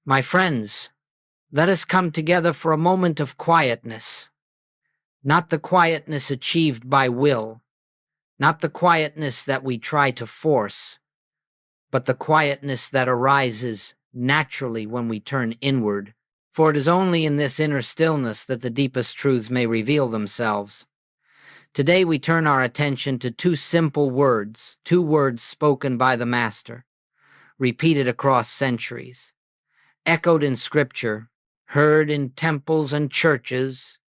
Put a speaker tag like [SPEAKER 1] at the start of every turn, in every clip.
[SPEAKER 1] My friends, let us come together for a moment of quietness, not the quietness achieved by will, not the quietness that we try to force, but the quietness that arises naturally when we turn inward. For it is only in this inner stillness that the deepest truths may reveal themselves. Today we turn our attention to two simple words, two words spoken by the Master, repeated across centuries, echoed in Scripture, heard in temples and churches,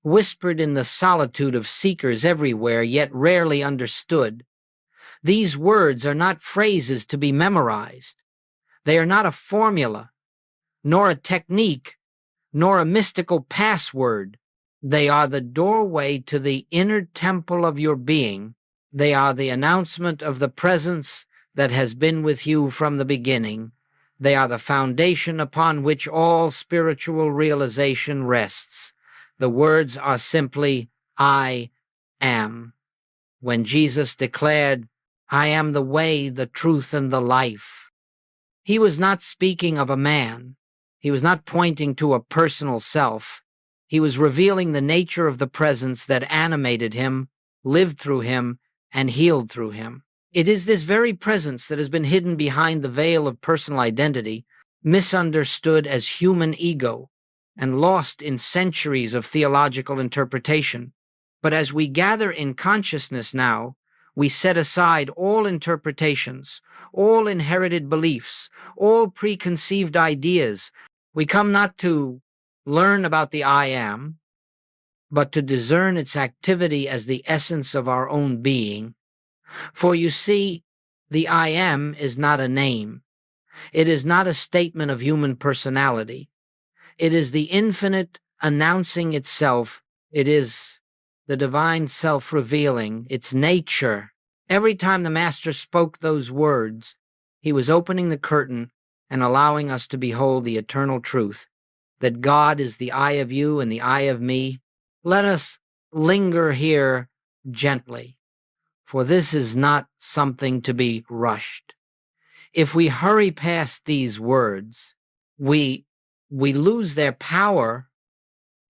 [SPEAKER 1] whispered in the solitude of seekers everywhere, yet rarely understood. These words are not phrases to be memorized. They are not a formula, nor a technique, nor a mystical password. They are the doorway to the inner temple of your being. They are the announcement of the presence that has been with you from the beginning. They are the foundation upon which all spiritual realization rests. The words are simply, I am. When Jesus declared, I am the way, the truth, and the life, he was not speaking of a man. He was not pointing to a personal self. He was revealing the nature of the presence that animated him, lived through him, and healed through him. It is this very presence that has been hidden behind the veil of personal identity, misunderstood as human ego, and lost in centuries of theological interpretation. But as we gather in consciousness now, we set aside all interpretations, all inherited beliefs, all preconceived ideas. We come not to learn about the I am, but to discern its activity as the essence of our own being. For you see, the I am is not a name. It is not a statement of human personality. It is the infinite announcing itself. It is the divine self-revealing, its nature. Every time the Master spoke those words, he was opening the curtain and allowing us to behold the eternal truth, that God is the I of you and the I of me. Let us linger here gently, for this is not something to be rushed. If we hurry past these words, we lose their power,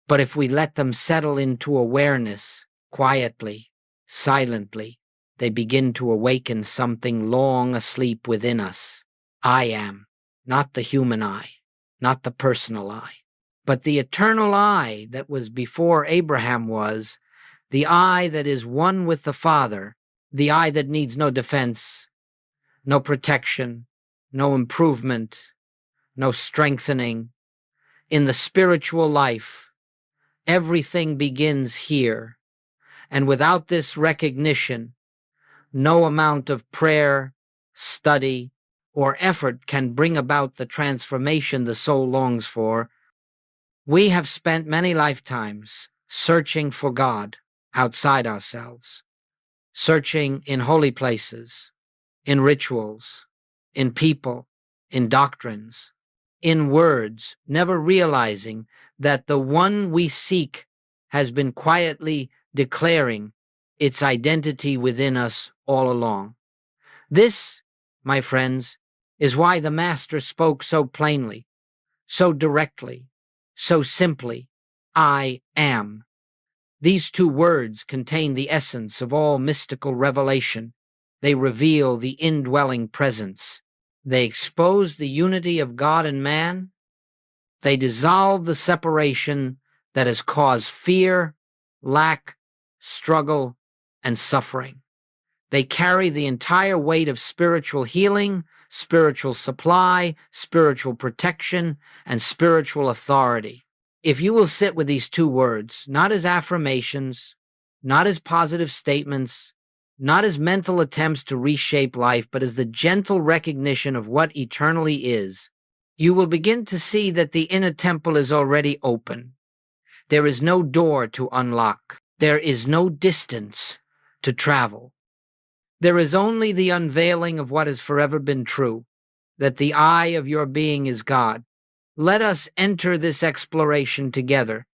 [SPEAKER 1] but if we let them settle into awareness, quietly, silently, they begin to awaken something long asleep within us. I am, not the human I, not the personal I, but the eternal I that was before Abraham was, the I that is one with the Father, the I that needs no defense, no protection, no improvement, no strengthening. In the spiritual life, everything begins here, and without this recognition, no amount of prayer, study, or effort can bring about the transformation the soul longs for. We have spent many lifetimes searching for God outside ourselves, searching in holy places, in rituals, in people, in doctrines, in words, never realizing that the one we seek has been quietly declaring its identity within us all along. This, my friends, is why the Master spoke so plainly, so directly, so simply, I am. These two words contain the essence of all mystical revelation. They reveal the indwelling presence. They expose the unity of God and man. They dissolve the separation that has caused fear, lack, struggle, and suffering. They carry the entire weight of spiritual healing, spiritual supply, spiritual protection, and spiritual authority. If you will sit with these two words, not as affirmations, not as positive statements, not as mental attempts to reshape life, but as the gentle recognition of what eternally is, you will begin to see that the inner temple is already open. There is no door to unlock. There is no distance to travel. There is only the unveiling of what has forever been true, that the I of your being is God. Let us enter this exploration together,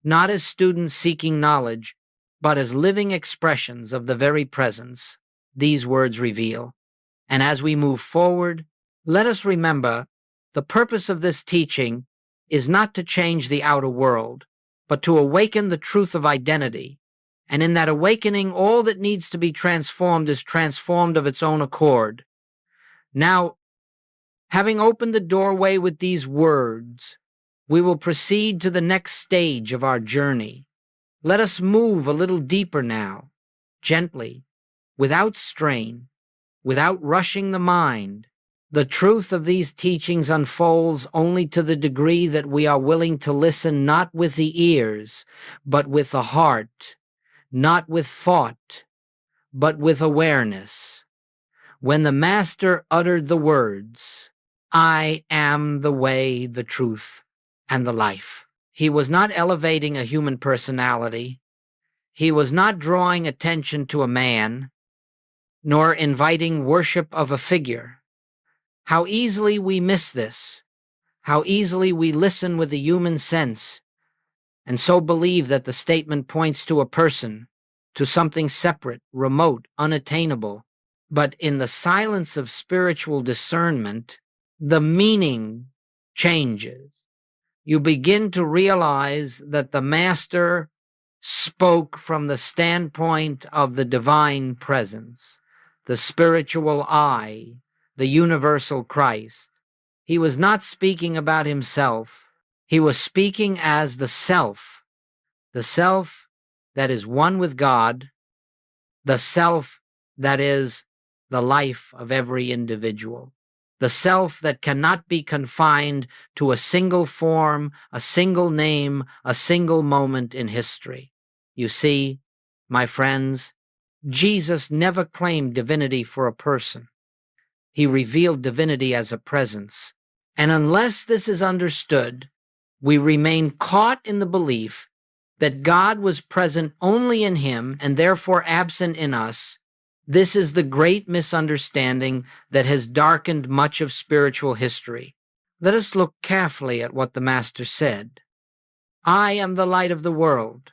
[SPEAKER 1] not as students seeking knowledge, but as living expressions of the very presence these words reveal. And as we move forward, let us remember The purpose of this teaching is not to change the outer world, but to awaken the truth of identity. And in that awakening, all that needs to be transformed is transformed of its own accord. Now, having opened the doorway with these words, we will proceed to the next stage of our journey. Let us move a little deeper now, gently, without strain, without rushing the mind. The truth of these teachings unfolds only to the degree that we are willing to listen not with the ears, but with the heart, not with thought, but with awareness. When the Master uttered the words, "I am the way, the truth, and the life," he was not elevating a human personality. He was not drawing attention to a man, nor inviting worship of a figure. How easily we miss this. How easily we listen with the human sense, and so believe that the statement points to a person, to something separate, remote, unattainable. But in the silence of spiritual discernment, the meaning changes. You begin to realize that the Master spoke from the standpoint of the divine presence, the spiritual I, the universal Christ. He was not speaking about himself. He was speaking as the self that is one with God, the self that is the life of every individual, the self that cannot be confined to a single form, a single name, a single moment in history. You see, my friends, Jesus never claimed divinity for a person. He revealed divinity as a presence. And unless this is understood, we remain caught in the belief that God was present only in him and therefore absent in us. This is the great misunderstanding that has darkened much of spiritual history. Let us look carefully at what the Master said. "I am the light of the world."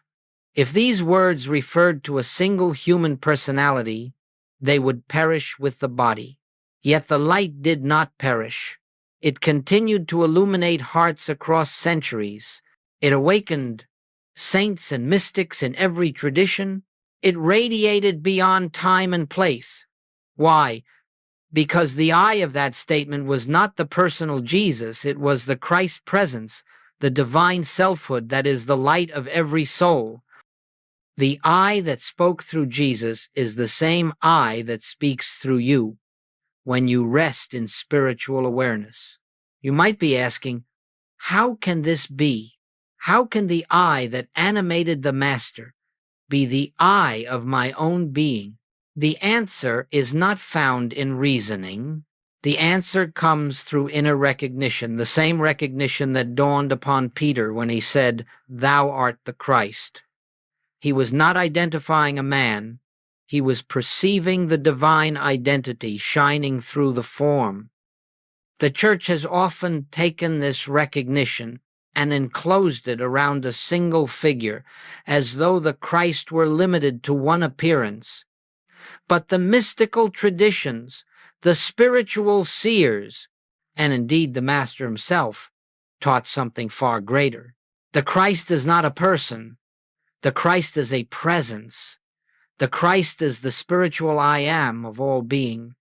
[SPEAKER 1] If these words referred to a single human personality, they would perish with the body. Yet the light did not perish. It continued to illuminate hearts across centuries. It awakened saints and mystics in every tradition. It radiated beyond time and place. Why? Because the I of that statement was not the personal Jesus, it was the Christ presence, the divine selfhood that is the light of every soul. The I that spoke through Jesus is the same I that speaks through you when you rest in spiritual awareness. You might be asking, how can this be? How can the I that animated the Master be the I of my own being? The answer is not found in reasoning. The answer comes through inner recognition, the same recognition that dawned upon Peter when he said, "Thou art the Christ." He was not identifying a man. He was perceiving the divine identity shining through the form. The Church has often taken this recognition and enclosed it around a single figure, as though the Christ were limited to one appearance. But the mystical traditions, the spiritual seers, and indeed the Master himself, taught something far greater. The Christ is not a person. The Christ is a presence. The Christ is the spiritual I am of all being.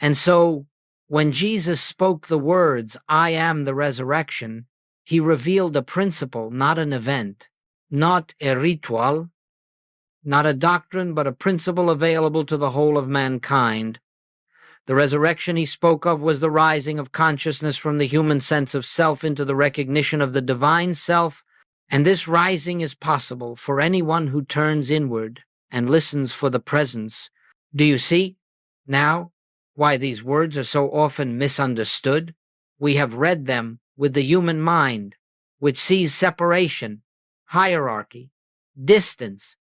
[SPEAKER 1] And so, when Jesus spoke the words, "I am the resurrection," he revealed a principle, not an event, not a ritual, not a doctrine, but a principle available to the whole of mankind. The resurrection he spoke of was the rising of consciousness from the human sense of self into the recognition of the divine self, and this rising is possible for anyone who turns inward and listens for the presence. Do you see now why these words are so often misunderstood? We have read them with the human mind, which sees separation, hierarchy, distance.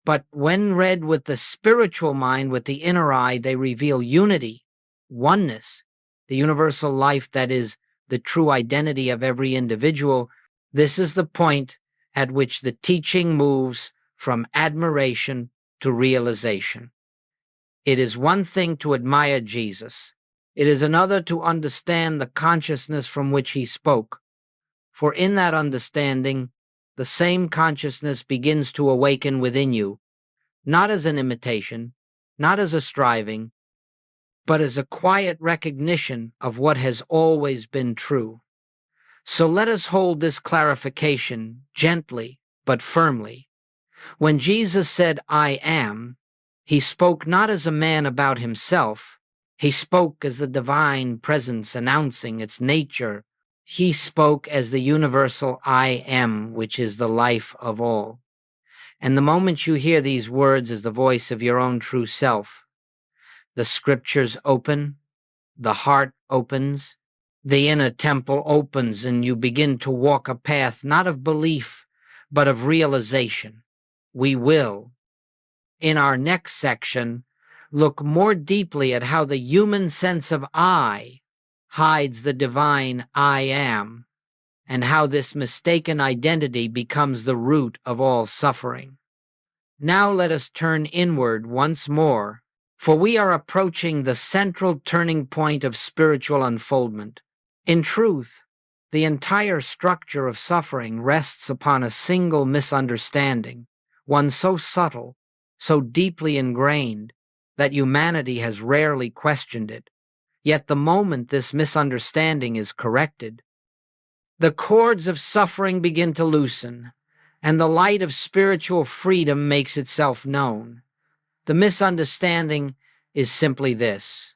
[SPEAKER 1] But when read with the spiritual mind, with the inner eye, they reveal unity, oneness, the universal life that is the true identity of every individual. This is the point at which the teaching moves from admiration to realization. It is one thing to admire Jesus. It is another to understand the consciousness from which he spoke. For in that understanding, the same consciousness begins to awaken within you, not as an imitation, not as a striving, but as a quiet recognition of what has always been true. So let us hold this clarification gently but firmly. When Jesus said, "I am," he spoke not as a man about himself. He spoke as the divine presence announcing its nature. He spoke as the universal I am, which is the life of all. And the moment you hear these words as the voice of your own true self, the scriptures open, the heart opens, the inner temple opens, and you begin to walk a path not of belief, but of realization. We will, in our next section, look more deeply at how the human sense of I hides the divine I am, and how this mistaken identity becomes the root of all suffering. Now let us turn inward once more, for we are approaching the central turning point of spiritual unfoldment. In truth, the entire structure of suffering rests upon a single misunderstanding, one so subtle, so deeply ingrained, that humanity has rarely questioned it. Yet the moment this misunderstanding is corrected, the cords of suffering begin to loosen, and the light of spiritual freedom makes itself known. The misunderstanding is simply this: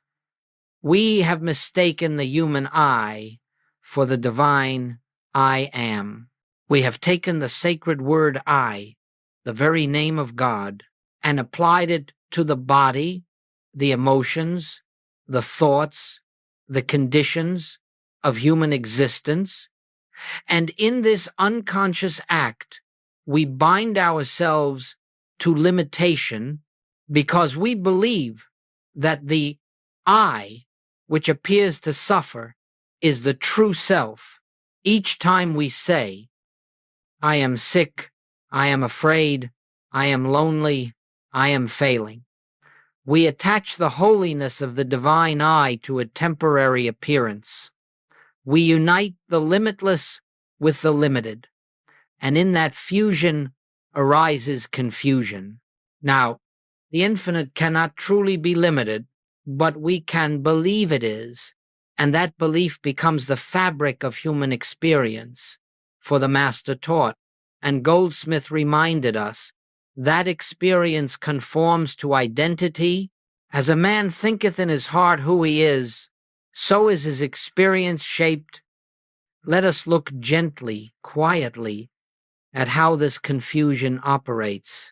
[SPEAKER 1] we have mistaken the human I for the divine I am. We have taken the sacred word I, the very name of God, and applied it to the body, the emotions, the thoughts, the conditions of human existence. And in this unconscious act, we bind ourselves to limitation because we believe that the I, which appears to suffer, is the true self. Each time we say, "I am sick, I am afraid, I am lonely, I am failing," we attach the holiness of the divine I to a temporary appearance. We unite the limitless with the limited, and in that fusion arises confusion. Now, the infinite cannot truly be limited, but we can believe it is, and that belief becomes the fabric of human experience. For the Master taught, and Goldsmith reminded us, that experience conforms to identity. As a man thinketh in his heart who he is, so is his experience shaped. Let us look gently, quietly, at how this confusion operates.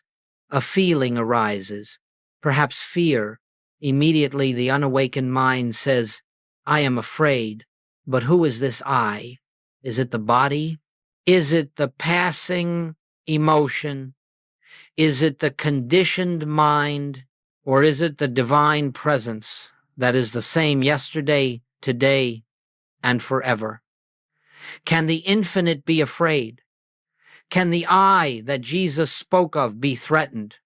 [SPEAKER 1] A feeling arises, perhaps fear. Immediately the unawakened mind says, "I am afraid," but who is this I? Is it the body? Is it the passing emotion? Is it the conditioned mind? Or is it the divine presence that is the same yesterday, today, and forever? Can the infinite be afraid? Can the I that Jesus spoke of be threatened?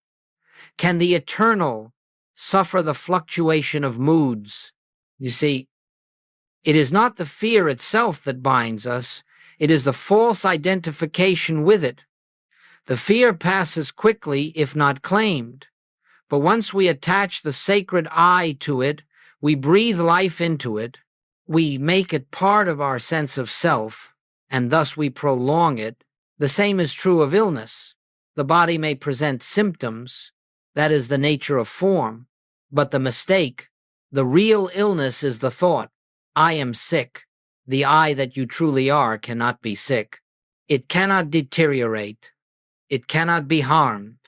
[SPEAKER 1] Can the eternal suffer the fluctuation of moods? You see, it is not the fear itself that binds us, it is the false identification with it. The fear passes quickly if not claimed, but once we attach the sacred I to it, we breathe life into it, we make it part of our sense of self, and thus we prolong it. The same is true of illness. The body may present symptoms, that is the nature of form, but the mistake, the real illness is the thought, "I am sick." The I that you truly are cannot be sick. It cannot deteriorate. It cannot be harmed.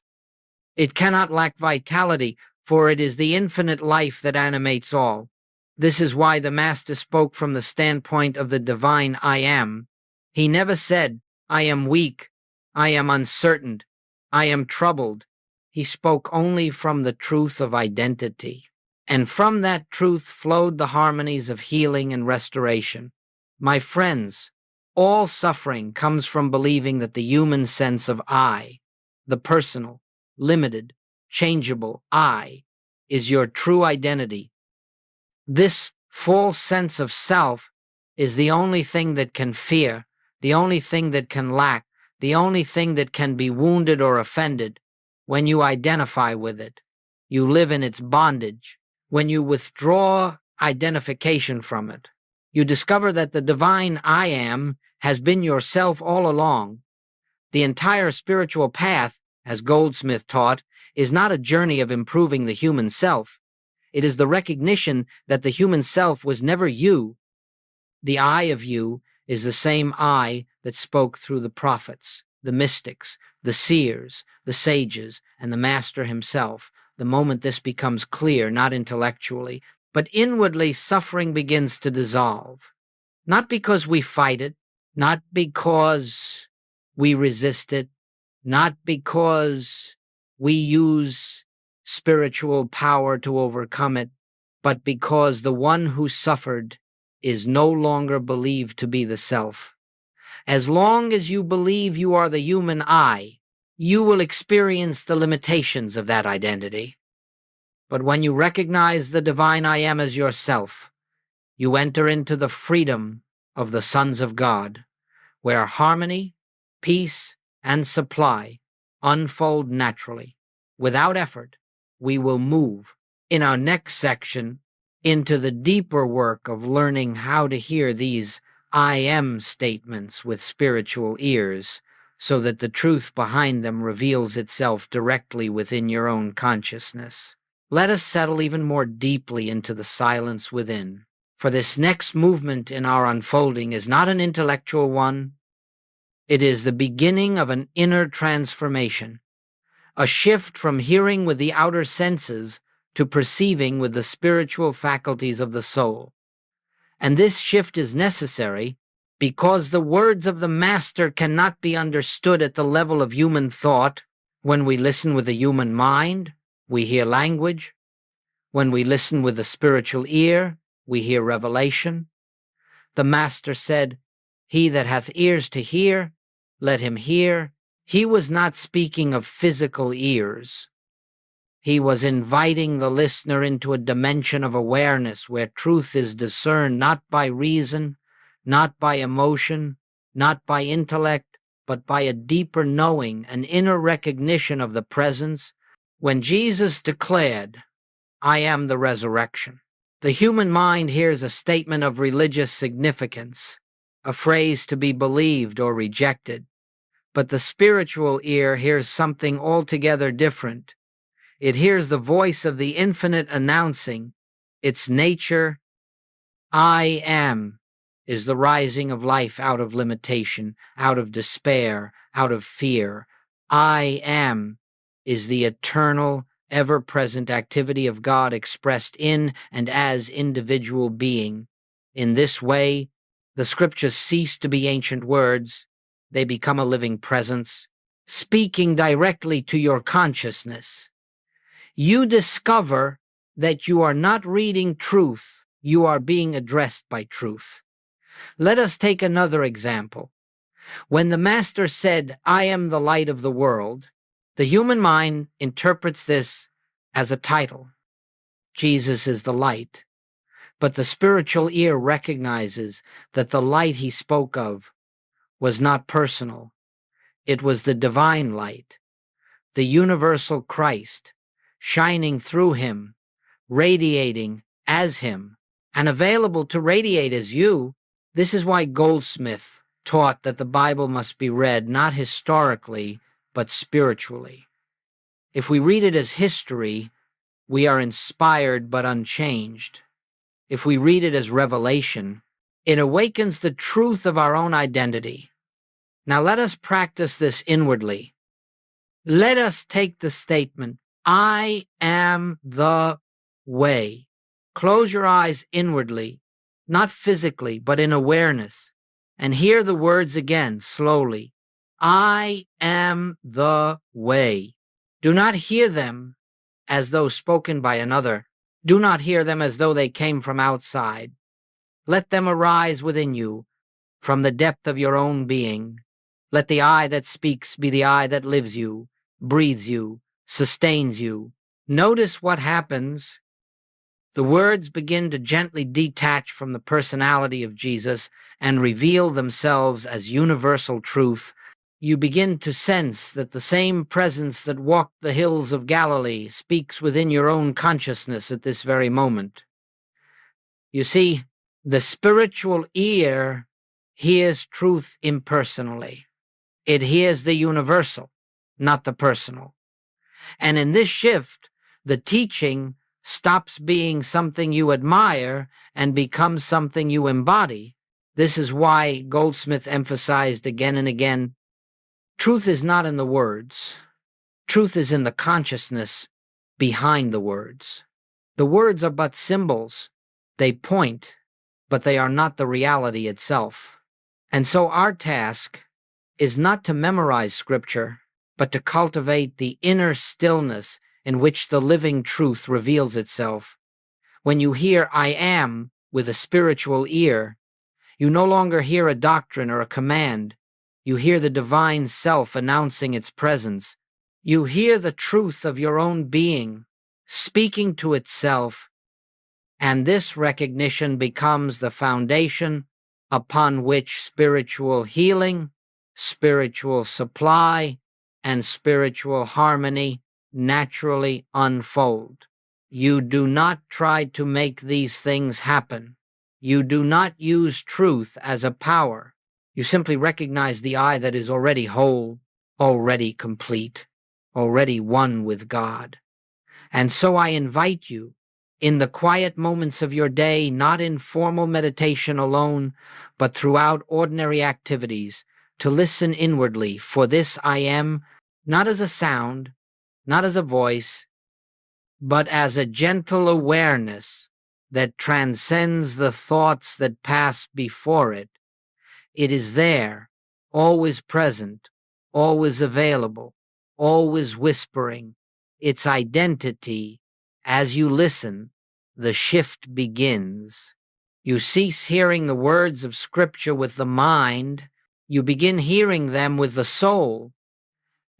[SPEAKER 1] It cannot lack vitality, for it is the infinite life that animates all. This is why the Master spoke from the standpoint of the divine I am. He never said, "I am weak, I am uncertain, I am troubled." He spoke only from the truth of identity. And from that truth flowed the harmonies of healing and restoration. My friends, all suffering comes from believing that the human sense of I, the personal, limited, changeable I, is your true identity. This false sense of self is the only thing that can fear, the only thing that can lack, the only thing that can be wounded or offended. When you identify with it, you live in its bondage. When you withdraw identification from it, you discover that the divine I am has been yourself all along. The entire spiritual path, as Goldsmith taught, is not a journey of improving the human self. It is the recognition that the human self was never you. The I of you is the same I that spoke through the prophets, the mystics, the seers, the sages, and the Master himself. The moment this becomes clear, not intellectually, but inwardly, suffering begins to dissolve. Not because we fight it, not because we resist it, not because we use spiritual power to overcome it, but because the one who suffered is no longer believed to be the self. As long as you believe you are the human I, you will experience the limitations of that identity. But when you recognize the divine I am as yourself, you enter into the freedom of the sons of God, where harmony, peace, and supply unfold naturally. Without effort, we will move, in our next section, into the deeper work of learning how to hear these I am statements with spiritual ears, so that the truth behind them reveals itself directly within your own consciousness. Let us settle even more deeply into the silence within, for this next movement in our unfolding is not an intellectual one. It is the beginning of an inner transformation, a shift from hearing with the outer senses to perceiving with the spiritual faculties of the soul. And this shift is necessary because the words of the Master cannot be understood at the level of human thought. When we listen with the human mind, we hear language. When we listen with the spiritual ear, we hear revelation. The Master said, "He that hath ears to hear, let him hear." He was not speaking of physical ears. He was inviting the listener into a dimension of awareness where truth is discerned not by reason, not by emotion, not by intellect, but by a deeper knowing, an inner recognition of the presence. When Jesus declared, "I am the resurrection," the human mind hears a statement of religious significance, a phrase to be believed or rejected. But the spiritual ear hears something altogether different. It hears the voice of the infinite announcing its nature. I am is the rising of life out of limitation, out of despair, out of fear. I am is the eternal, ever-present activity of God expressed in and as individual being. In this way, the scriptures cease to be ancient words. They become a living presence, speaking directly to your consciousness. You discover that you are not reading truth, you are being addressed by truth. Let us take another example. When the Master said, "I am the light of the world," the human mind interprets this as a title. Jesus is the light. But the spiritual ear recognizes that the light he spoke of was not personal. It was the divine light, the universal Christ, shining through him, radiating as him, and available to radiate as you. This is why Goldsmith taught that the Bible must be read not historically, but spiritually. If we read it as history, we are inspired but unchanged. If we read it as revelation, it awakens the truth of our own identity. Now let us practice this inwardly. Let us take the statement, "I am the way." Close your eyes inwardly, not physically, but in awareness, and hear the words again slowly. I am the way. Do not hear them as though spoken by another. Do not hear them as though they came from outside. Let them arise within you from the depth of your own being. Let the I that speaks be the I that lives you, breathes you, sustains you. Notice what happens The words begin to gently detach from the personality of Jesus and reveal themselves as universal truth. You begin to sense that the same presence that walked the hills of Galilee speaks within your own consciousness at this very moment. You see, the spiritual ear hears truth impersonally. It hears the universal, not the personal. And in this shift, the teaching stops being something you admire and becomes something you embody. This is why Goldsmith emphasized again and again, truth is not in the words. Truth is in the consciousness behind the words. The words are but symbols. They point, but they are not the reality itself. And so our task is not to memorize scripture, but to cultivate the inner stillness in which the living truth reveals itself. When you hear "I am" with a spiritual ear, you no longer hear a doctrine or a command. You hear the divine self announcing its presence. You hear the truth of your own being speaking to itself, and this recognition becomes the foundation upon which spiritual healing, spiritual supply, and spiritual harmony naturally unfold. You do not try to make these things happen. You do not use truth as a power. You simply recognize the I that is already whole, already complete, already one with God. And so I invite you, in the quiet moments of your day, not in formal meditation alone, but throughout ordinary activities, to listen inwardly for this I am, not as a sound, not as a voice, but as a gentle awareness that transcends the thoughts that pass before it. It is there, always present, always available, always whispering. Its identity, as you listen, the shift begins. You cease hearing the words of Scripture with the mind. You begin hearing them with the soul.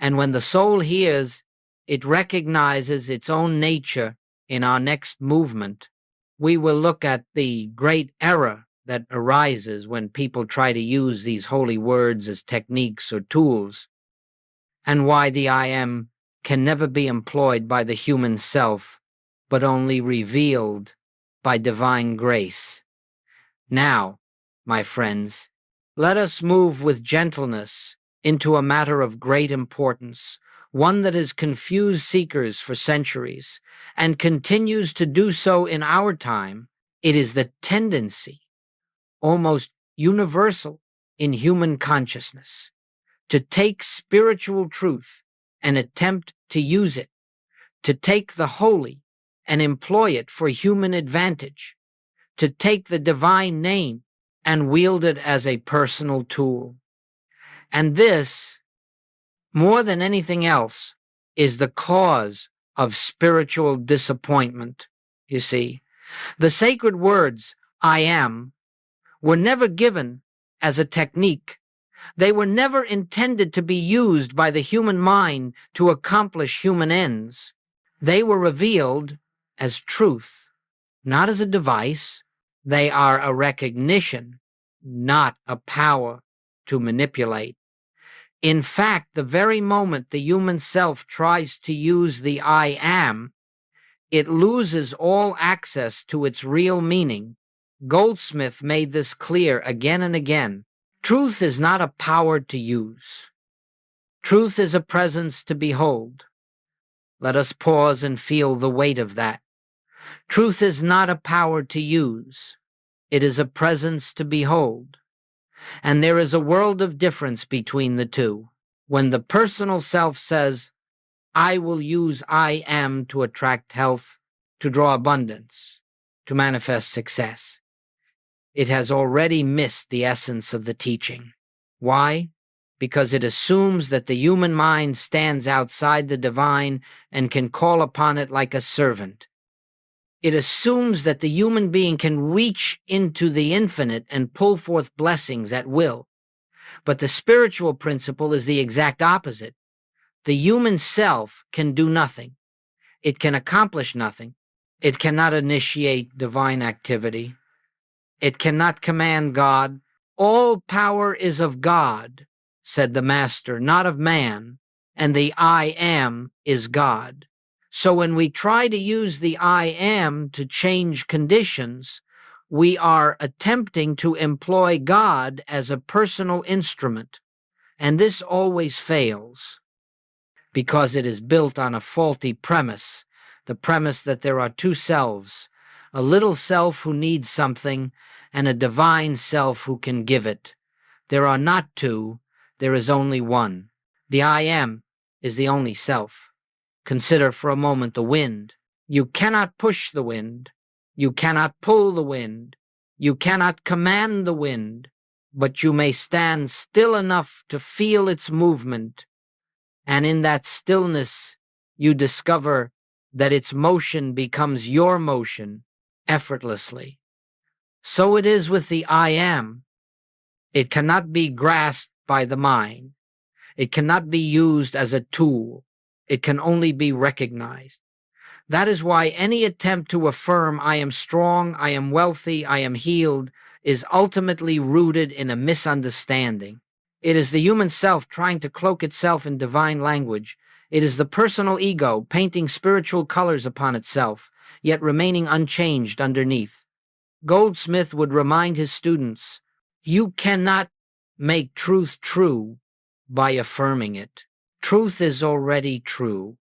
[SPEAKER 1] And when the soul hears, it recognizes its own nature in our next movement. We will look at the great error that arises when people try to use these holy words as techniques or tools, and why the I am can never be employed by the human self, but only revealed by divine grace. Now, my friends, let us move with gentleness into a matter of great importance, one that has confused seekers for centuries and continues to do so in our time. It is the tendency, almost universal in human consciousness, to take spiritual truth and attempt to use it, to take the holy and employ it for human advantage, to take the divine name and wield it as a personal tool. And this, more than anything else, is the cause of spiritual disappointment. You see, the sacred words, I am, were never given as a technique. They were never intended to be used by the human mind to accomplish human ends. They were revealed as truth, not as a device. They are a recognition, not a power to manipulate. In fact, the very moment the human self tries to use the I am, it loses all access to its real meaning. Goldsmith made this clear again and again. Truth is not a power to use. Truth is a presence to behold. Let us pause and feel the weight of that. Truth is not a power to use. It is a presence to behold. And there is a world of difference between the two. When the personal self says, I will use I am to attract health, to draw abundance, to manifest success, it has already missed the essence of the teaching. Why? Because it assumes that the human mind stands outside the divine and can call upon it like a servant. It assumes that the human being can reach into the infinite and pull forth blessings at will. But the spiritual principle is the exact opposite. The human self can do nothing. It can accomplish nothing. It cannot initiate divine activity. It cannot command God. All power is of God, said the Master, not of man, and the I am is God. So when we try to use the I am to change conditions, we are attempting to employ God as a personal instrument, and this always fails because it is built on a faulty premise, the premise that there are two selves, a little self who needs something and a divine self who can give it. There are not two, there is only one. The I am is the only self. Consider for a moment the wind. You cannot push the wind. You cannot pull the wind. You cannot command the wind, but you may stand still enough to feel its movement, and in that stillness you discover that its motion becomes your motion effortlessly. So it is with the I am. It cannot be grasped by the mind. It cannot be used as a tool. It can only be recognized. That is why any attempt to affirm I am strong, I am wealthy, I am healed is ultimately rooted in a misunderstanding. It is the human self trying to cloak itself in divine language. It is the personal ego painting spiritual colors upon itself, yet remaining unchanged underneath. Goldsmith would remind his students, you cannot make truth true by affirming it. Truth is already true.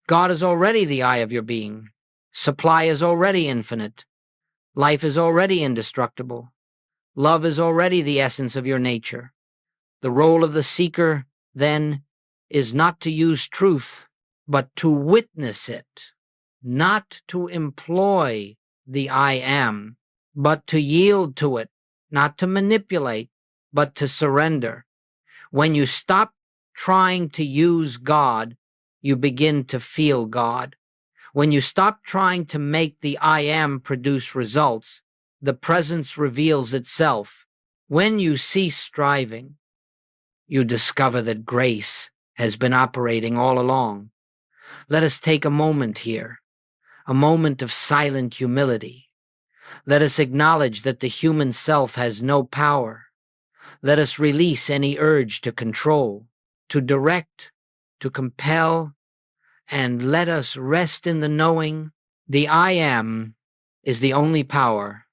[SPEAKER 1] God is already the eye of your being. Supply is already infinite. Life is already indestructible. Love is already the essence of your nature. The role of the seeker, then, is not to use truth, but to witness it, not to employ the I am, but to yield to it, not to manipulate, but to surrender. When you stop trying to use God, you begin to feel God. When you stop trying to make the I am produce results, the presence reveals itself. When you cease striving, you discover that grace has been operating all along. Let us take a moment here, a moment of silent humility. Let us acknowledge that the human self has no power. Let us release any urge to control, to direct, to compel, and let us rest in the knowing the I am is the only power.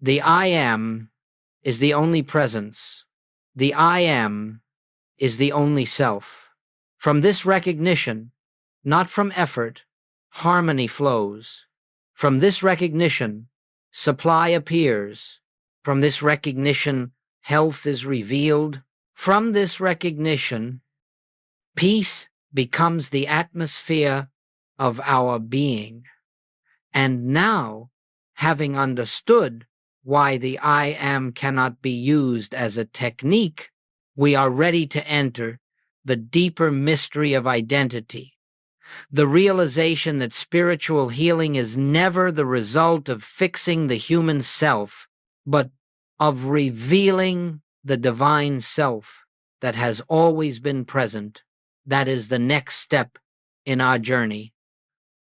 [SPEAKER 1] The I am is the only presence. The I am is the only self. From this recognition, not from effort, harmony flows. From this recognition, supply appears. From this recognition, health is revealed. From this recognition, peace becomes the atmosphere of our being. And now, having understood why the I am cannot be used as a technique, we are ready to enter the deeper mystery of identity, the realization that spiritual healing is never the result of fixing the human self, but of revealing the divine self that has always been present. That is the next step in our journey.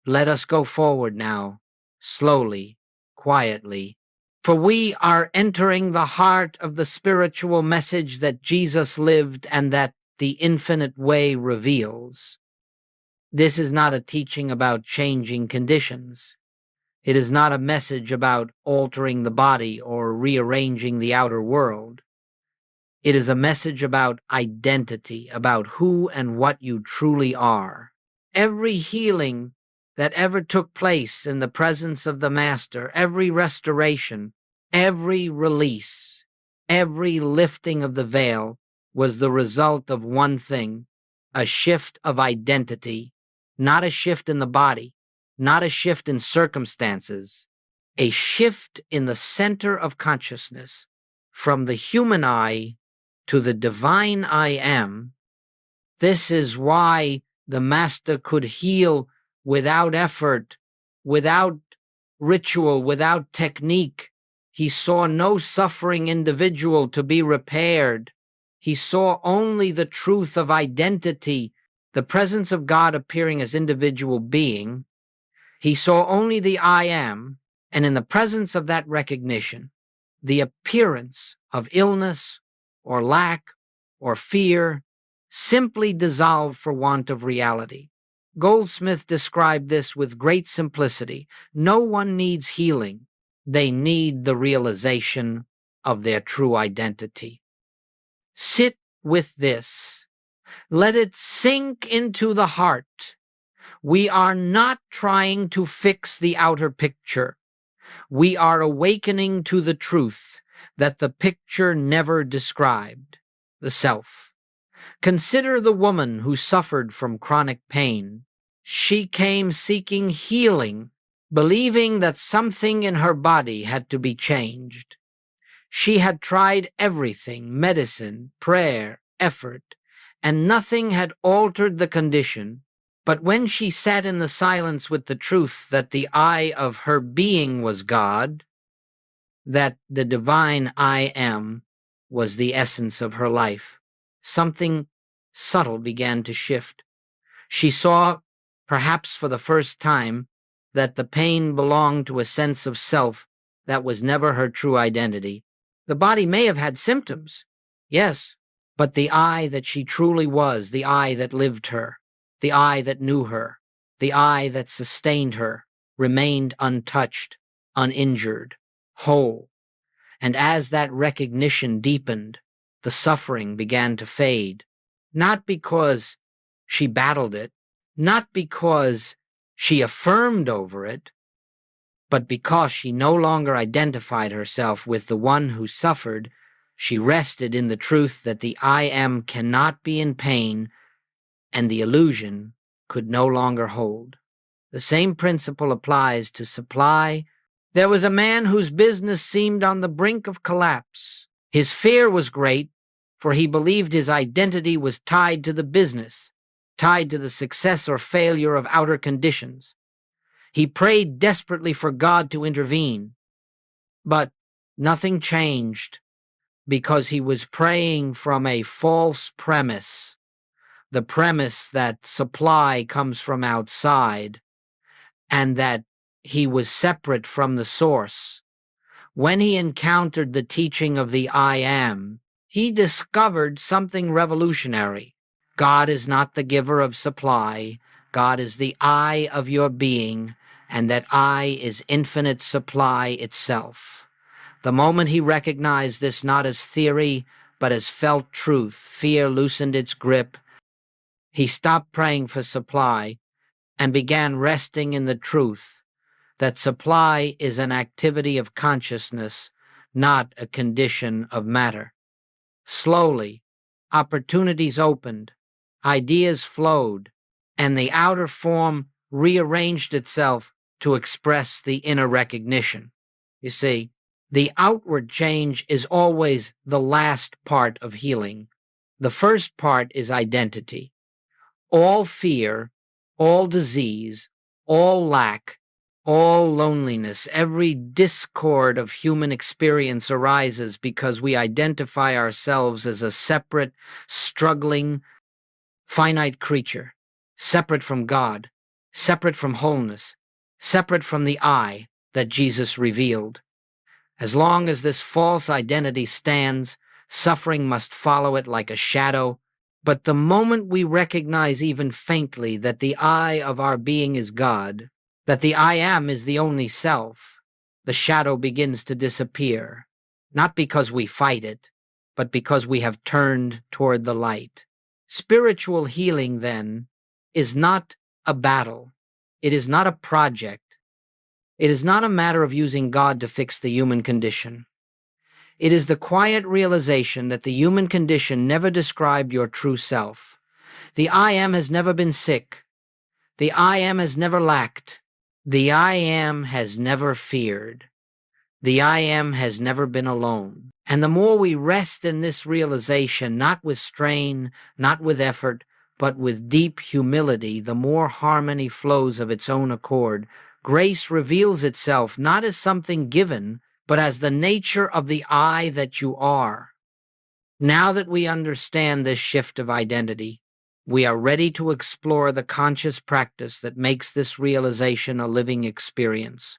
[SPEAKER 1] Let us go forward now, slowly, quietly, for we are entering the heart of the spiritual message that Jesus lived and that the infinite way reveals. This is not a teaching about changing conditions. It is not a message about altering the body or rearranging the outer world. It is a message about identity, about who and what you truly are. Every healing that ever took place in the presence of the Master, every restoration, every release, every lifting of the veil was the result of one thing, a shift of identity, not a shift in the body, not a shift in circumstances, a shift in the center of consciousness from the human I to the divine I am. This is why the Master could heal without effort, without ritual, without technique. He saw no suffering individual to be repaired. He saw only the truth of identity, the presence of God appearing as individual being, He saw only the I am, and in the presence of that recognition, the appearance of illness or lack or fear simply dissolved for want of reality. Goldsmith described this with great simplicity. No one needs healing. They need the realization of their true identity. Sit with this. Let it sink into the heart. We are not trying to fix the outer picture. We are awakening to the truth that the picture never described, the self. Consider the woman who suffered from chronic pain. She came seeking healing, believing that something in her body had to be changed. She had tried everything, medicine, prayer, effort, and nothing had altered the condition. But when she sat in the silence with the truth that the I of her being was God, that the divine I am was the essence of her life, something subtle began to shift. She saw, perhaps for the first time, that the pain belonged to a sense of self that was never her true identity. The body may have had symptoms, yes, but the I that she truly was, the I that lived her, the I that knew her, the I that sustained her, remained untouched, uninjured, whole. And as that recognition deepened, the suffering began to fade, not because she battled it, not because she affirmed over it, but because she no longer identified herself with the one who suffered. She rested in the truth that the I am cannot be in pain, and the illusion could no longer hold. The same principle applies to supply. There was a man whose business seemed on the brink of collapse. His fear was great, for he believed his identity was tied to the business, tied to the success or failure of outer conditions. He prayed desperately for God to intervene, but nothing changed because he was praying from a false premise, the premise that supply comes from outside and that he was separate from the source. When he encountered the teaching of the I am, he discovered something revolutionary. God is not the giver of supply. God is the I of your being, and that I is infinite supply itself. The moment he recognized this not as theory, but as felt truth, fear loosened its grip. He stopped praying for supply and began resting in the truth that supply is an activity of consciousness, not a condition of matter. Slowly, opportunities opened, ideas flowed, and the outer form rearranged itself to express the inner recognition. You see, the outward change is always the last part of healing. The first part is identity. All fear, all disease, all lack, all loneliness, every discord of human experience arises because we identify ourselves as a separate, struggling, finite creature, separate from God, separate from wholeness, separate from the I that Jesus revealed. As long as this false identity stands, suffering must follow it like a shadow. But the moment we recognize even faintly that the I of our being is God, that the I am is the only self, the shadow begins to disappear, not because we fight it, but because we have turned toward the light. Spiritual healing, then, is not a battle. It is not a project. It is not a matter of using God to fix the human condition. It is the quiet realization that the human condition never described your true self. The I am has never been sick. The I am has never lacked. The I am has never feared. The I am has never been alone. And the more we rest in this realization, not with strain, not with effort, but with deep humility, the more harmony flows of its own accord. Grace reveals itself not as something given, but as the nature of the I that you are. Now that we understand this shift of identity, We are ready to explore the conscious practice that makes this realization a living experience.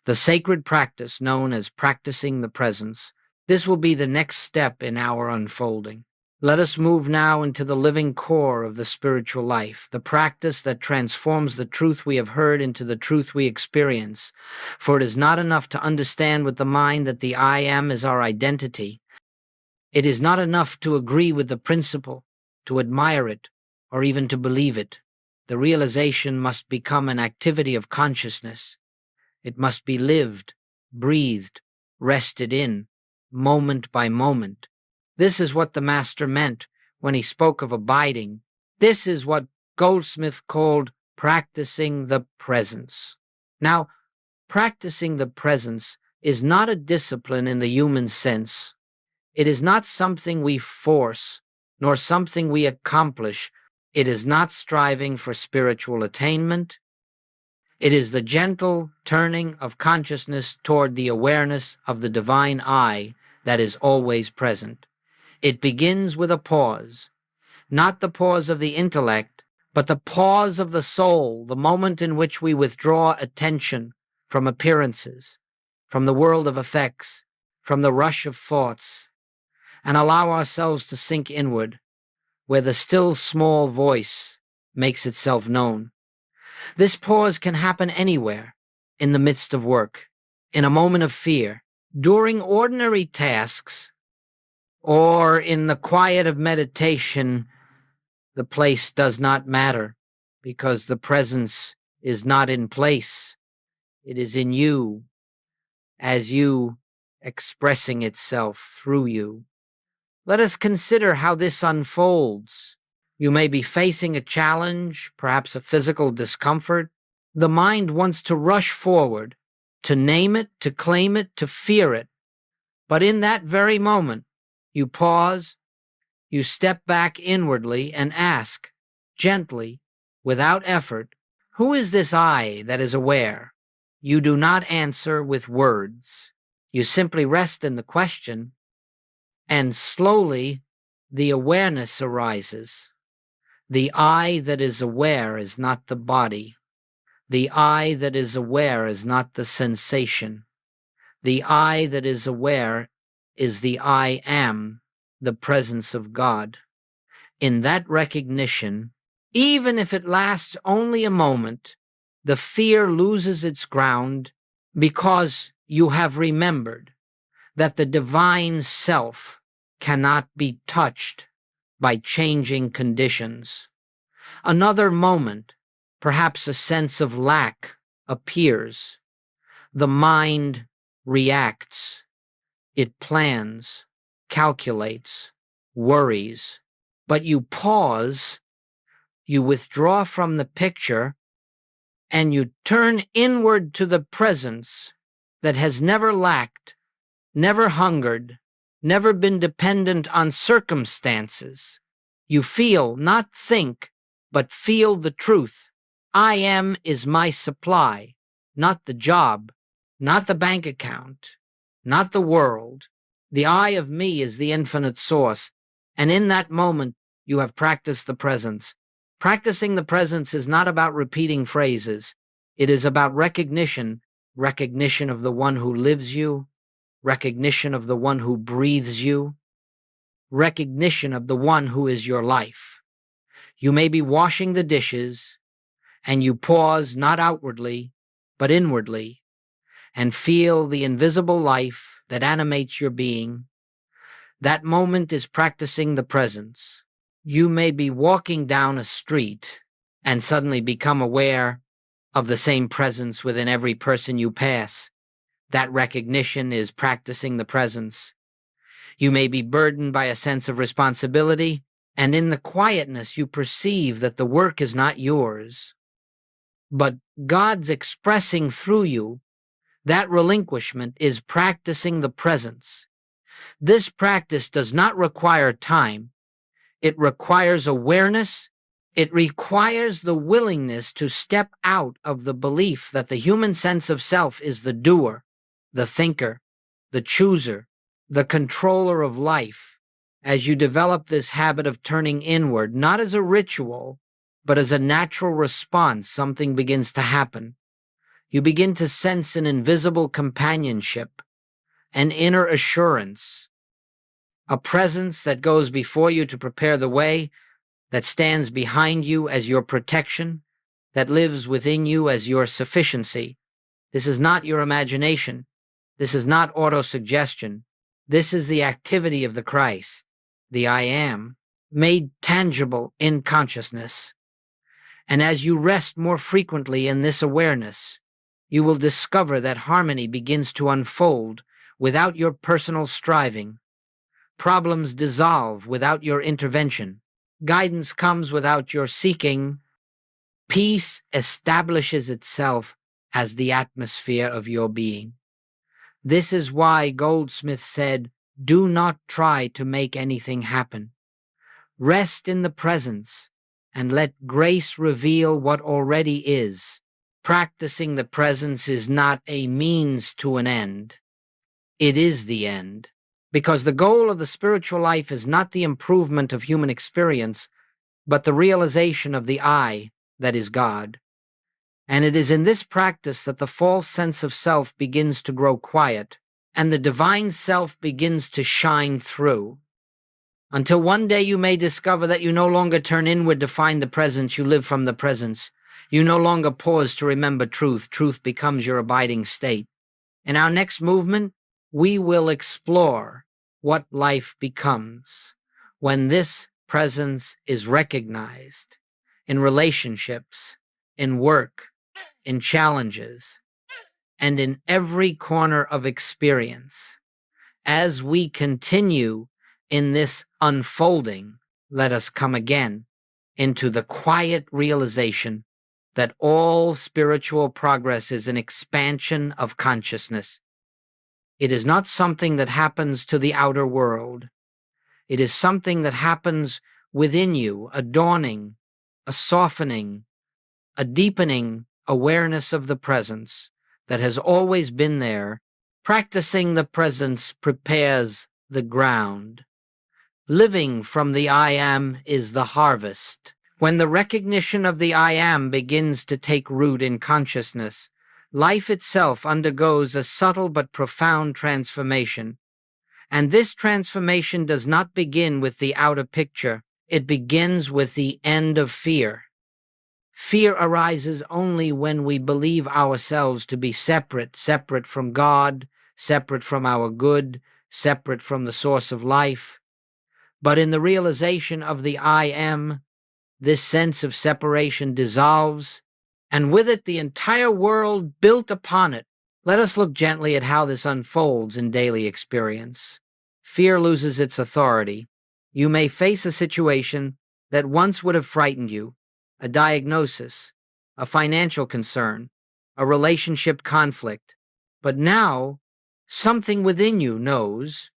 [SPEAKER 1] The sacred practice known as practicing the presence. This will be the next step in our unfolding. Let us move now into the living core of the spiritual life, the practice that transforms the truth we have heard into the truth we experience. For it is not enough to understand with the mind that the I am is our identity. It is not enough to agree with the principle, to admire it, or even to believe it. The realization must become an activity of consciousness. It must be lived, breathed, rested in, moment by moment. This is what the Master meant when he spoke of abiding. This is what Goldsmith called practicing the presence. Now, practicing the presence is not a discipline in the human sense. It is not something we force, nor something we accomplish. It is not striving for spiritual attainment. It is the gentle turning of consciousness toward the awareness of the divine I that is always present. It begins with a pause, not the pause of the intellect, but the pause of the soul, the moment in which we withdraw attention from appearances, from the world of effects, from the rush of thoughts, and allow ourselves to sink inward, where the still small voice makes itself known. This pause can happen anywhere, in the midst of work, in a moment of fear, during ordinary tasks, or in the quiet of meditation. The place does not matter, because the presence is not in place. It is in you, as you expressing itself through you. Let us consider how this unfolds. You may be facing a challenge, perhaps a physical discomfort. The mind wants to rush forward, to name it, to claim it, to fear it. But in that very moment, you pause, you step back inwardly and ask, gently, without effort, who is this I that is aware? You do not answer with words. You simply rest in the question, and slowly the awareness arises. The I that is aware is not the body. The I that is aware is not the sensation. The I that is aware is the I am, the presence of God. In that recognition, even if it lasts only a moment, the fear loses its ground because you have remembered that the divine self cannot be touched by changing conditions. Another moment, perhaps a sense of lack, appears. The mind reacts. It plans, calculates, worries. But you pause, you withdraw from the picture, and you turn inward to the presence that has never lacked, never hungered, never been dependent on circumstances. You feel, not think, but feel the truth. I am is my supply, not the job, not the bank account, not the world. The I of me is the infinite source, and in that moment you have practiced the presence. Practicing the presence is not about repeating phrases. It is about recognition of the one who lives you, recognition of the one who breathes you, recognition of the one who is your life. You may be washing the dishes, and you pause not outwardly, but inwardly, and feel the invisible life that animates your being. That moment is practicing the presence. You may be walking down a street and suddenly become aware of the same presence within every person you pass. That recognition is practicing the presence. You may be burdened by a sense of responsibility, and in the quietness you perceive that the work is not yours, but God's expressing through you. That relinquishment is practicing the presence. This practice does not require time. It requires awareness. It requires the willingness to step out of the belief that the human sense of self is the doer, the thinker, the chooser, the controller of life, As you develop this habit of turning inward, not as a ritual, but as a natural response, something begins to happen. You begin to sense an invisible companionship, an inner assurance, a presence that goes before you to prepare the way, that stands behind you as your protection, that lives within you as your sufficiency. This is not your imagination. This is not autosuggestion. This is the activity of the Christ, the I Am, made tangible in consciousness. And as you rest more frequently in this awareness, you will discover that harmony begins to unfold without your personal striving. Problems dissolve without your intervention. Guidance comes without your seeking. Peace establishes itself as the atmosphere of your being. This is why Goldsmith said, "Do not try to make anything happen. Rest in the presence and let grace reveal what already is." Practicing the presence is not a means to an end. It is the end. Because the goal of the spiritual life is not the improvement of human experience, but the realization of the I that is God. And it is in this practice that the false sense of self begins to grow quiet, and the divine self begins to shine through. Until one day you may discover that you no longer turn inward to find the presence, you live from the presence. You no longer pause to remember truth. Truth becomes your abiding state. In our next movement, we will explore what life becomes when this presence is recognized in relationships, in work, in challenges, and in every corner of experience. As we continue in this unfolding, let us come again into the quiet realization that all spiritual progress is an expansion of consciousness. It is not something that happens to the outer world. It is something that happens within you, a dawning, a softening, a deepening awareness of the presence that has always been there. Practicing the presence prepares the ground. Living from the I Am is the harvest. When the recognition of the I Am begins to take root in consciousness, life itself undergoes a subtle but profound transformation. And this transformation does not begin with the outer picture. It begins with the end of fear. Fear arises only when we believe ourselves to be separate from God, separate from our good, separate from the source of life. But in the realization of the I Am, this sense of separation dissolves, and with it the entire world built upon it. Let us look gently at how this unfolds in daily experience. Fear loses its authority. You may face a situation that once would have frightened you, a diagnosis, a financial concern, a relationship conflict. But now, something within you knows,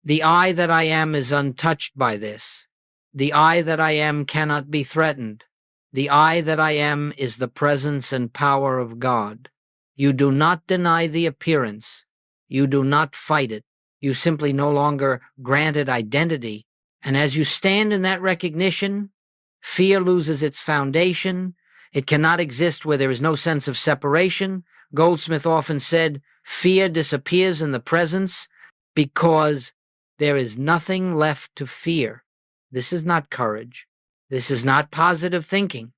[SPEAKER 1] the I that I am is untouched by this. The I that I am cannot be threatened. The I that I am is the presence and power of God. You do not deny the appearance. You do not fight it. You simply no longer grant it identity. And as you stand in that recognition, fear loses its foundation. It cannot exist where there is no sense of separation. Goldsmith often said, fear disappears in the presence because there is nothing left to fear. This is not courage. This is not positive thinking.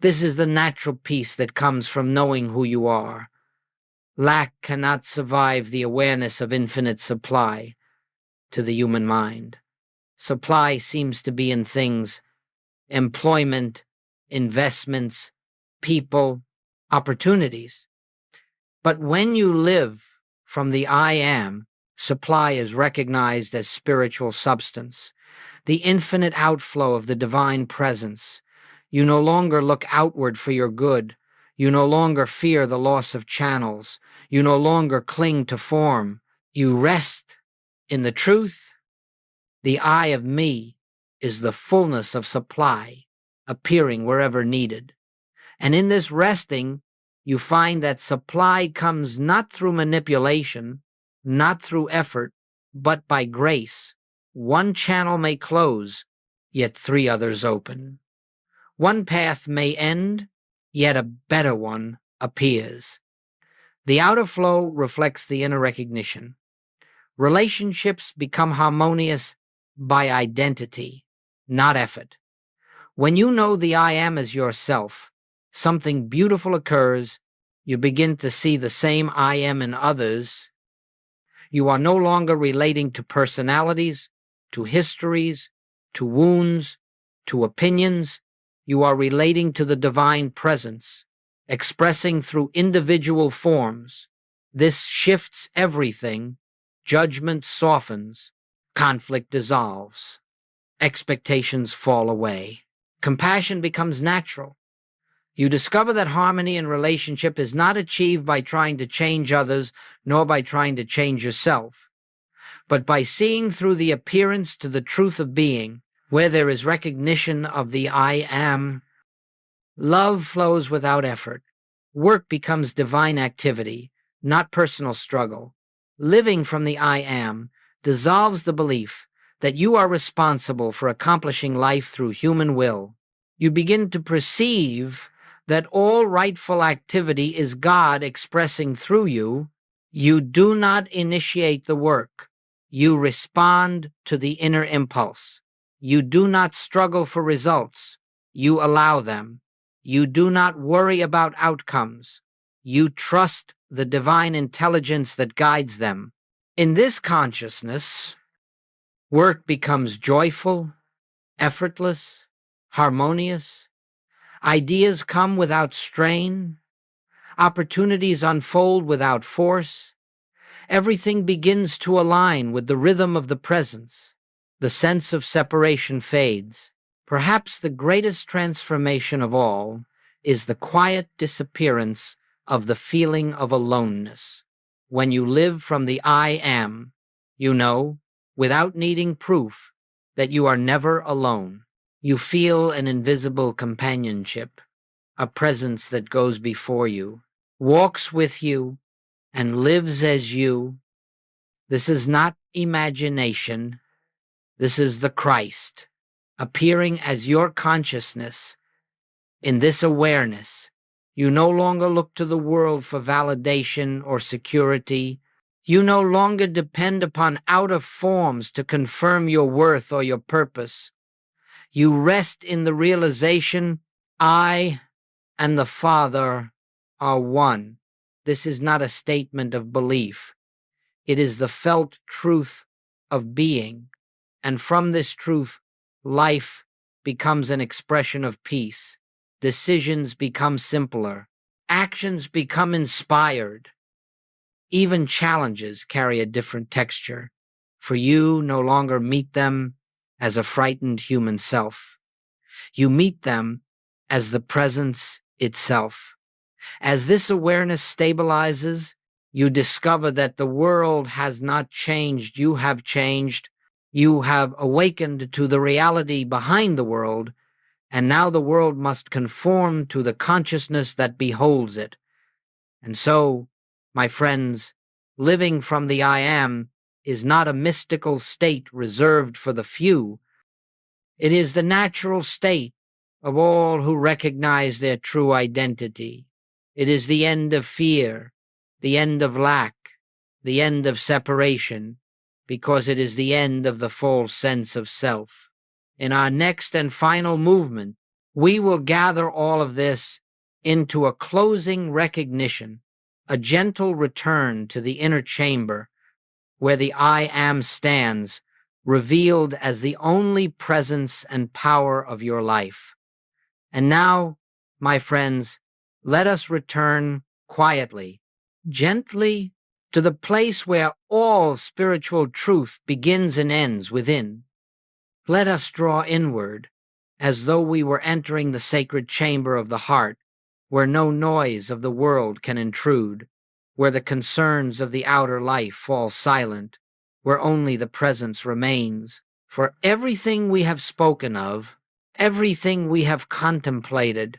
[SPEAKER 1] This is the natural peace that comes from knowing who you are. Lack cannot survive the awareness of infinite supply to the human mind. Supply seems to be in things, employment, investments, people, opportunities. But when you live from the I Am, supply is recognized as spiritual substance, the infinite outflow of the divine presence. You no longer look outward for your good. You no longer fear the loss of channels. You no longer cling to form. You rest in the truth. The I of me is the fullness of supply, appearing wherever needed. And in this resting, you find that supply comes not through manipulation, not through effort, but by grace. One channel may close, yet three others open. One path may end, yet a better one appears. The outer flow reflects the inner recognition. Relationships become harmonious by identity, not effort. When you know the I am as yourself, something beautiful occurs. You begin to see the same I am in others. You are no longer relating to personalities, to histories, to wounds, to opinions. You are relating to the divine presence, expressing through individual forms. This shifts everything. Judgment softens, conflict dissolves, expectations fall away. Compassion becomes natural. You discover that harmony in relationship is not achieved by trying to change others, nor by trying to change yourself, but by seeing through the appearance to the truth of being. Where there is recognition of the I am, love flows without effort. Work becomes divine activity, not personal struggle. Living from the I am dissolves the belief that you are responsible for accomplishing life through human will. You begin to perceive that all rightful activity is God expressing through you. You do not initiate the work. You respond to the inner impulse. You do not struggle for results. You allow them. You do not worry about outcomes. You trust the divine intelligence that guides them. In this consciousness, work becomes joyful, effortless, harmonious. Ideas come without strain. Opportunities unfold without force. Everything begins to align with the rhythm of the presence. The sense of separation fades. Perhaps the greatest transformation of all is the quiet disappearance of the feeling of aloneness. When you live from the I am, you know, without needing proof, that you are never alone. You feel an invisible companionship, a presence that goes before you, walks with you, and lives as you. This is not imagination. This is the Christ, appearing as your consciousness. In this awareness, you no longer look to the world for validation or security. You no longer depend upon outer forms to confirm your worth or your purpose. You rest in the realization, I and the Father are one. This is not a statement of belief. It is the felt truth of being. And from this truth, life becomes an expression of peace. Decisions become simpler. Actions become inspired. Even challenges carry a different texture, for you no longer meet them as a frightened human self. You meet them as the presence itself. As this awareness stabilizes, you discover that the world has not changed. You have changed. You have awakened to the reality behind the world, and now the world must conform to the consciousness that beholds it. And so, my friends, living from the I am is not a mystical state reserved for the few. It is the natural state of all who recognize their true identity. It is the end of fear, the end of lack, the end of separation, because it is the end of the false sense of self. In our next and final movement, we will gather all of this into a closing recognition, a gentle return to the inner chamber where the I am stands, revealed as the only presence and power of your life. And now, my friends, let us return quietly, gently, to the place where all spiritual truth begins and ends within. Let us draw inward, as though we were entering the sacred chamber of the heart, where no noise of the world can intrude, where the concerns of the outer life fall silent, where only the presence remains. For everything we have spoken of, everything we have contemplated,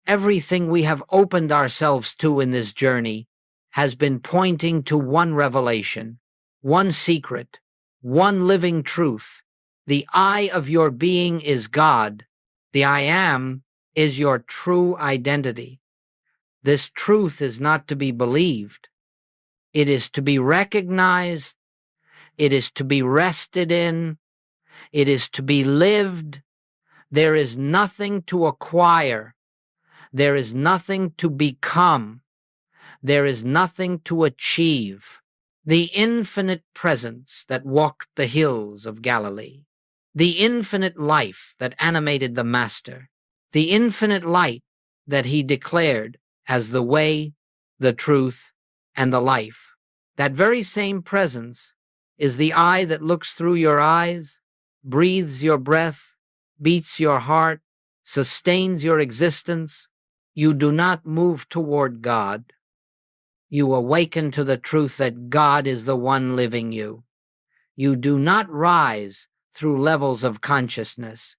[SPEAKER 1] everything we have opened ourselves to in this journey has been pointing to one revelation, one secret, one living truth. The I of your being is God. The I am is your true identity. This truth is not to be believed. It is to be recognized. It is to be rested in. It is to be lived. There is nothing to acquire. There is nothing to become. There is nothing to achieve. The infinite presence that walked the hills of Galilee, the infinite life that animated the Master, the infinite light that he declared as the way, the truth, and the life. That very same presence is the eye that looks through your eyes, breathes your breath, beats your heart, sustains your existence. You do not move toward God. You awaken to the truth that God is the one living you. You do not rise through levels of consciousness.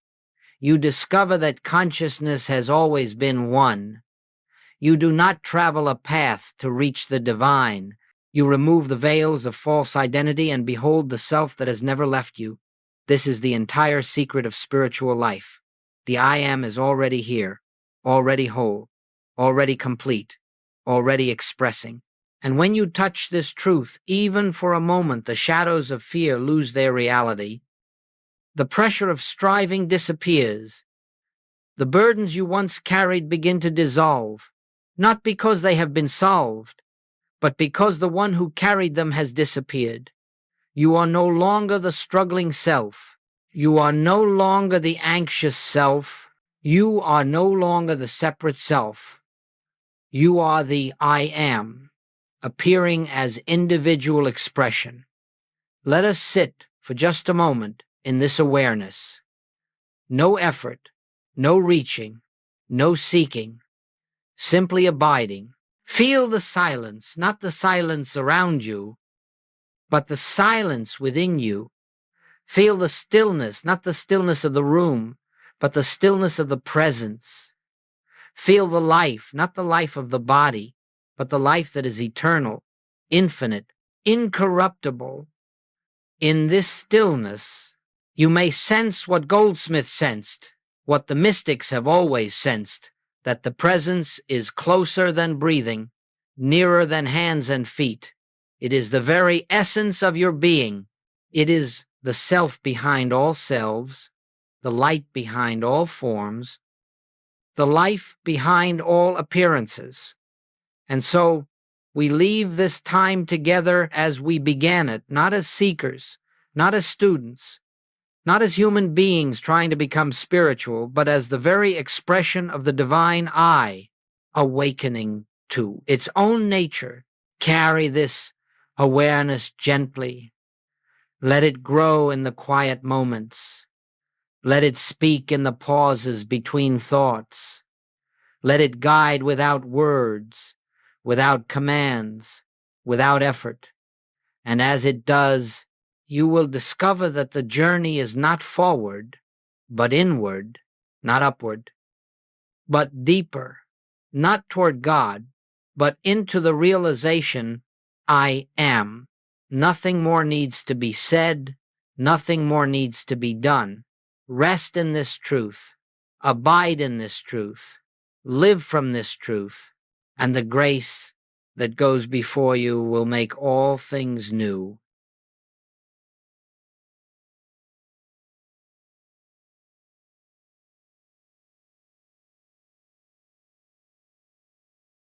[SPEAKER 1] You discover that consciousness has always been one. You do not travel a path to reach the divine. You remove the veils of false identity and behold the self that has never left you. This is the entire secret of spiritual life. The I am is already here, already whole, already complete, already expressing. And when you touch this truth, even for a moment, the shadows of fear lose their reality. The pressure of striving disappears. The burdens you once carried begin to dissolve, not because they have been solved, but because the one who carried them has disappeared. You are no longer the struggling self. You are no longer the anxious self. You are no longer the separate self. You are the I am, appearing as individual expression. Let us sit for just a moment in this awareness. No effort, no reaching, no seeking, simply abiding. Feel the silence, not the silence around you, but the silence within you. Feel the stillness, not the stillness of the room, but the stillness of the presence. Feel the life, not the life of the body, but the life that is eternal, infinite, incorruptible. In this stillness, you may sense what Goldsmith sensed, what the mystics have always sensed, that the presence is closer than breathing, nearer than hands and feet. It is the very essence of your being. It is the self behind all selves, the light behind all forms, the life behind all appearances. And so we leave this time together as we began it, not as seekers, not as students, not as human beings trying to become spiritual, but as the very expression of the divine I, awakening to its own nature. Carry this awareness gently. Let it grow in the quiet moments. Let it speak in the pauses between thoughts. Let it guide without words, without commands, without effort. And as it does, you will discover that the journey is not forward, but inward, not upward, but deeper, not toward God, but into the realization, I am. Nothing more needs to be said. Nothing more needs to be done. Rest in this truth. Abide in this truth. Live from this truth. And the grace that goes before you will make all things new.